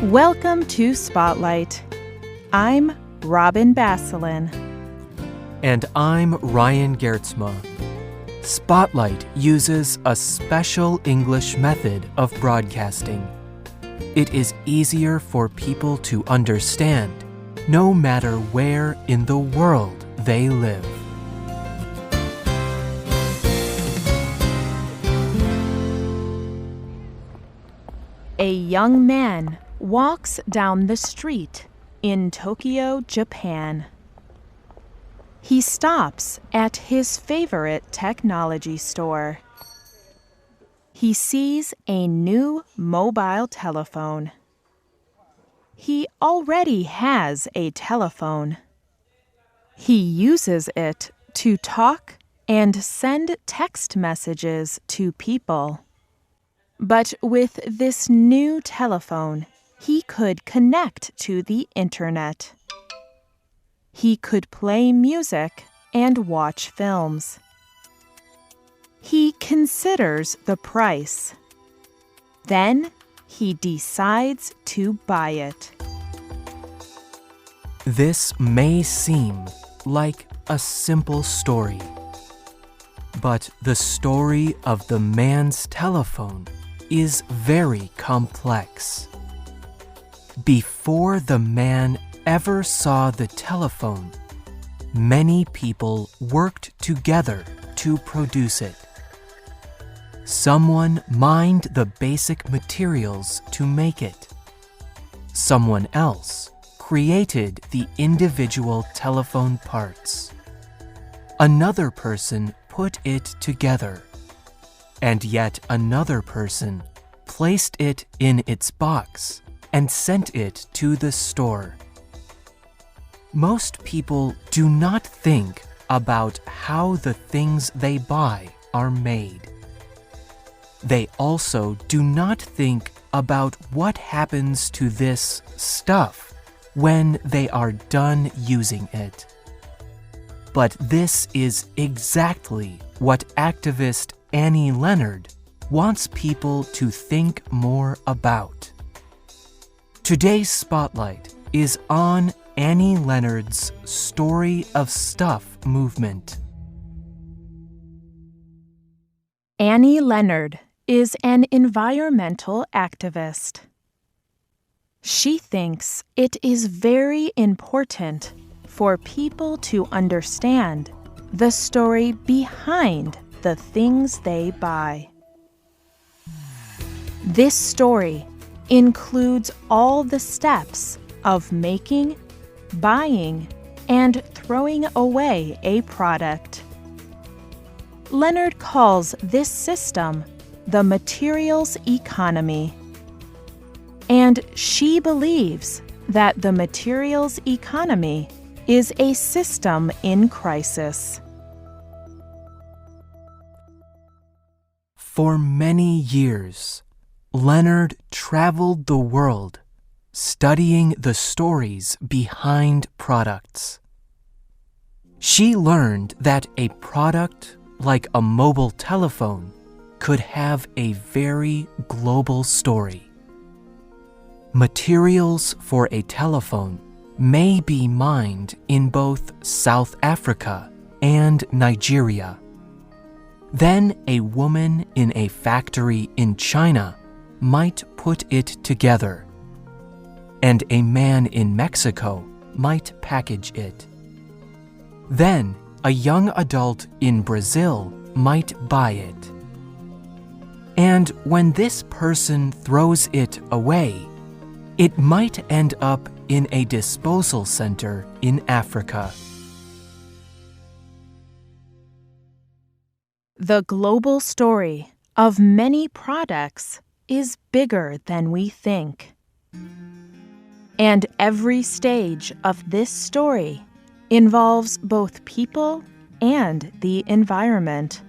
Welcome to Spotlight. I'm Robin Basselin. And I'm Ryan Gertzma. Spotlight uses a special English method of broadcasting. It is easier for people to understand, no matter where in the world they live. A young man walks down the street in Tokyo, Japan. He stops at his favorite technology store. He sees a new mobile telephone. He already has a telephone. He uses it to talk and send text messages to people. But with this new telephone, he could connect to the internet. He could play music and watch films. He considers the price. Then he decides to buy it. This may seem like a simple story, but the story of the man's telephone is very complex. Before the man ever saw the telephone, many people worked together to produce it. Someone mined the basic materials to make it. Someone else created the individual telephone parts. Another person put it together. And yet another person placed it in its box and sent it to the store. Most people do not think about how the things they buy are made. They also do not think about what happens to this stuff when they are done using it. But this is exactly what activist Annie Leonard wants people to think more about. Today's Spotlight is on Annie Leonard's Story of Stuff movement. Annie Leonard is an environmental activist. She thinks it is very important for people to understand the story behind the things they buy. This story includes all the steps of making, buying, and throwing away a product. Leonard calls this system the materials economy. And she believes that the materials economy is a system in crisis. For many years, Leonard traveled the world studying the stories behind products. She learned that a product like a mobile telephone could have a very global story. Materials for a telephone may be mined in both South Africa and Nigeria. Then a woman in a factory in China might put it together, and a man in Mexico might package it. Then a young adult in Brazil might buy it. And when this person throws it away, it might end up in a disposal center in Africa. The global story of many products is bigger than we think. And every stage of this story involves both people and the environment.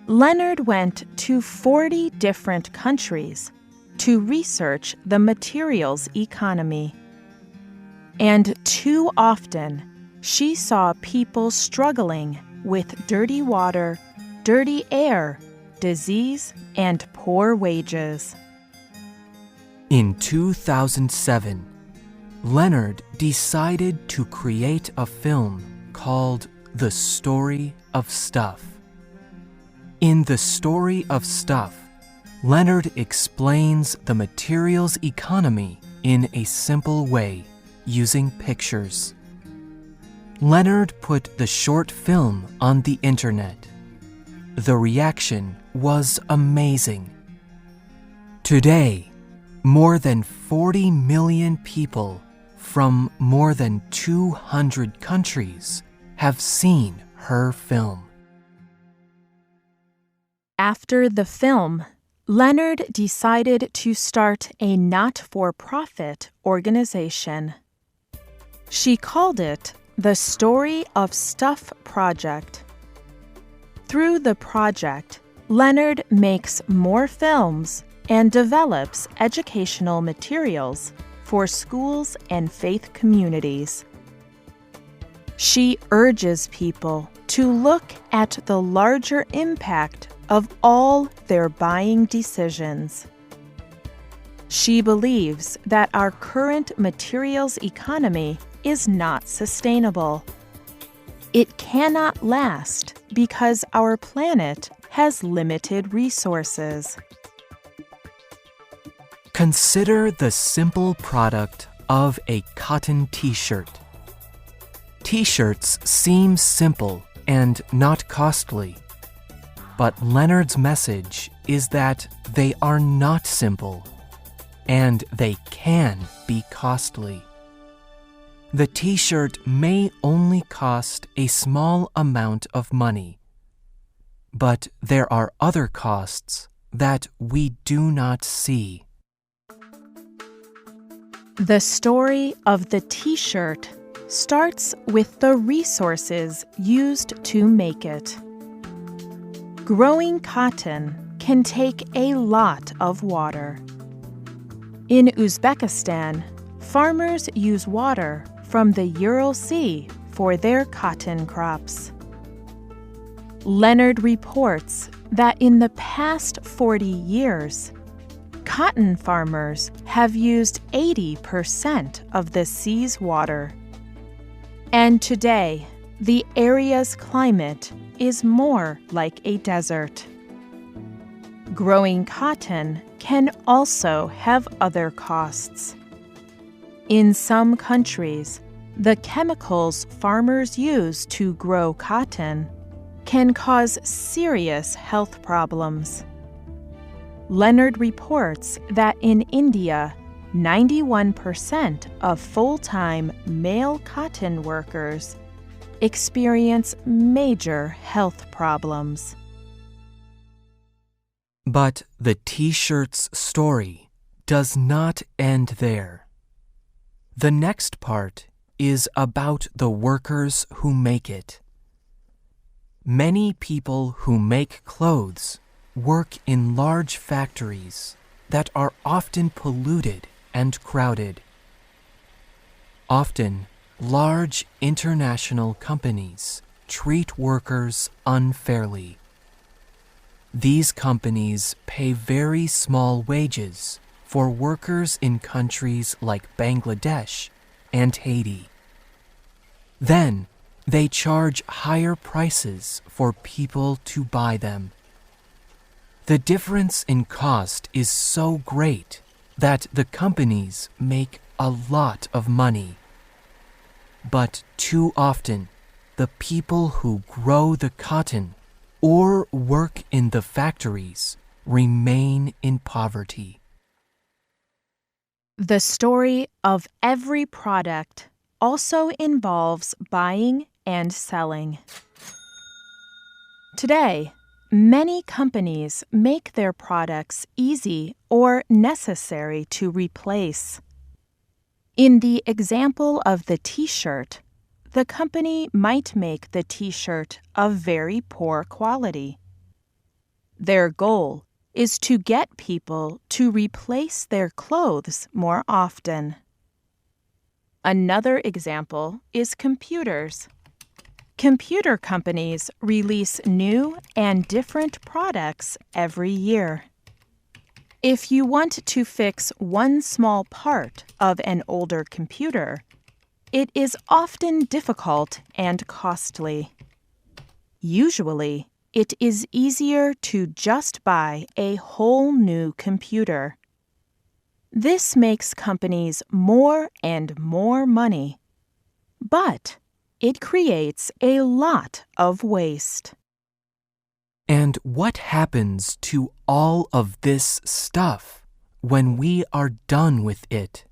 Leonard went to 40 different countries to research the materials economy. And too often, she saw people struggling with dirty water, dirty air, disease, and poor wages. In 2007, Leonard decided to create a film called The Story of Stuff. In The Story of Stuff, Leonard explains the materials economy in a simple way using pictures. Leonard put the short film on the internet. The reaction was amazing. Today, more than 40 million people from more than 200 countries have seen her film. After the film, Leonard decided to start a not-for-profit organization. She called it the Story of Stuff Project. Through the project, Leonard makes more films and develops educational materials for schools and faith communities. She urges people to look at the larger impact of all their buying decisions. She believes that our current materials economy is not sustainable. It cannot last because our planet has limited resources. Consider the simple product of a cotton t-shirt. T-shirts seem simple and not costly, but Leonard's message is that they are not simple, and they can be costly. The t-shirt may only cost a small amount of money, but there are other costs that we do not see. The story of the t-shirt starts with the resources used to make it. Growing cotton can take a lot of water. In Uzbekistan, farmers use water from the Ural Sea for their cotton crops. Leonard reports that in the past 40 years, cotton farmers have used 80% of the sea's water. And today, the area's climate is more like a desert. Growing cotton can also have other costs. In some countries, the chemicals farmers use to grow cotton can cause serious health problems. Leonard reports that in India, 91% of full-time male cotton workers experience major health problems. But the t-shirt's story does not end there. The next part is about the workers who make it. Many people who make clothes work in large factories that are often polluted and crowded. Often, large international companies treat workers unfairly. These companies pay very small wages for workers in countries like Bangladesh and Haiti. Then, they charge higher prices for people to buy them. The difference in cost is so great that the companies make a lot of money. But too often, the people who grow the cotton or work in the factories remain in poverty. The story of every product also involves buying and selling. Today, many companies make their products easy or necessary to replace. In the example of the t-shirt, the company might make the t-shirt of very poor quality. Their goal is to get people to replace their clothes more often. Another example is computers. Computer companies release new and different products every year. If you want to fix one small part of an older computer, it is often difficult and costly. Usually, it is easier to just buy a whole new computer. This makes companies more and more money, but it creates a lot of waste. And what happens to all of this stuff when we are done with it?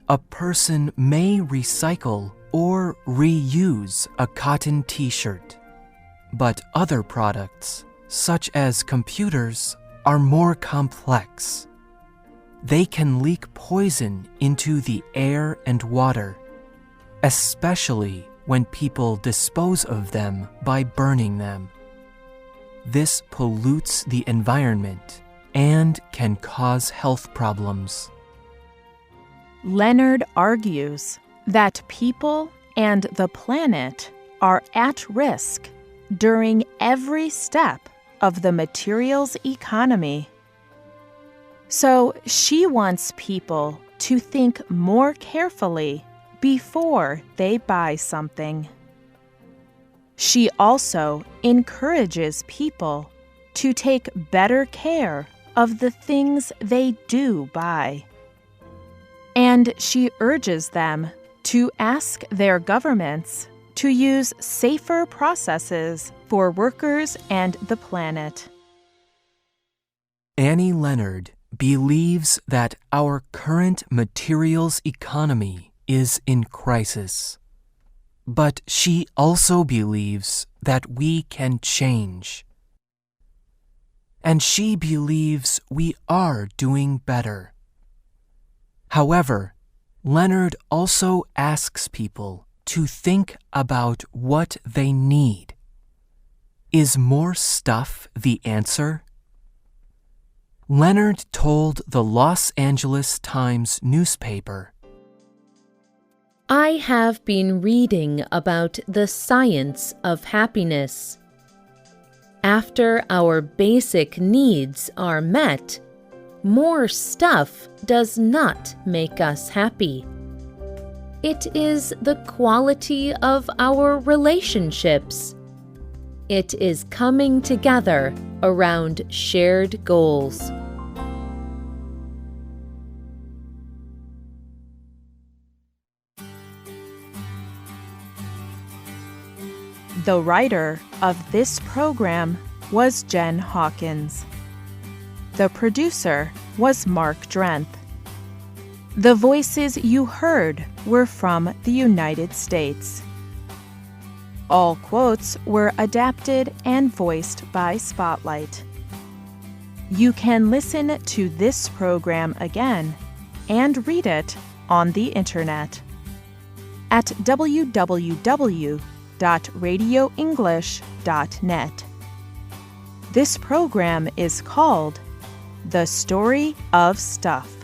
A person may recycle or reuse a cotton t-shirt, but other products, such as computers, are more complex. They can leak poison into the air and water, especially when people dispose of them by burning them. This pollutes the environment and can cause health problems. Leonard argues that people and the planet are at risk during every step of the materials economy. So she wants people to think more carefully before they buy something. She also encourages people to take better care of the things they do buy. And she urges them to ask their governments to use safer processes for workers and the planet. Annie Leonard believes that our current materials economy is in crisis. But she also believes that we can change. And she believes we are doing better. However, Leonard also asks people to think about what they need. Is more stuff the answer? Leonard told the Los Angeles Times newspaper, I have been reading about the science of happiness. After our basic needs are met, more stuff does not make us happy. It is the quality of our relationships. It is coming together around shared goals. The writer of this program was Jen Hawkins. The producer was Mark Drenth. The voices you heard were from the United States. All quotes were adapted and voiced by Spotlight. You can listen to this program again and read it on the internet at www.radioenglish.net. This program is called The Story of Stuff.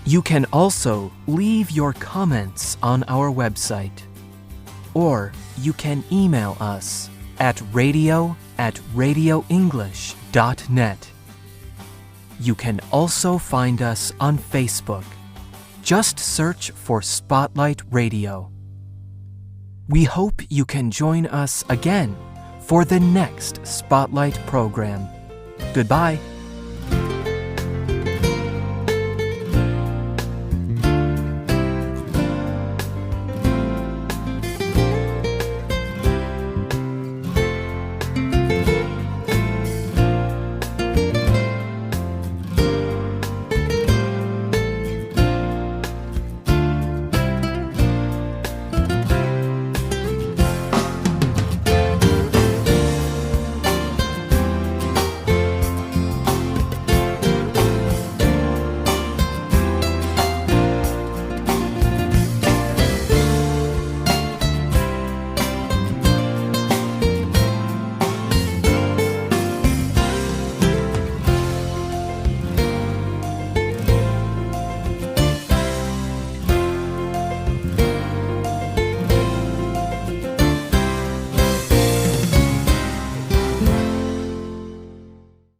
You can also leave your comments on our website, or you can email us at radio@radioenglish.net. You can also find us on Facebook. Just search for Spotlight Radio. We hope you can join us again for the next Spotlight program. Goodbye.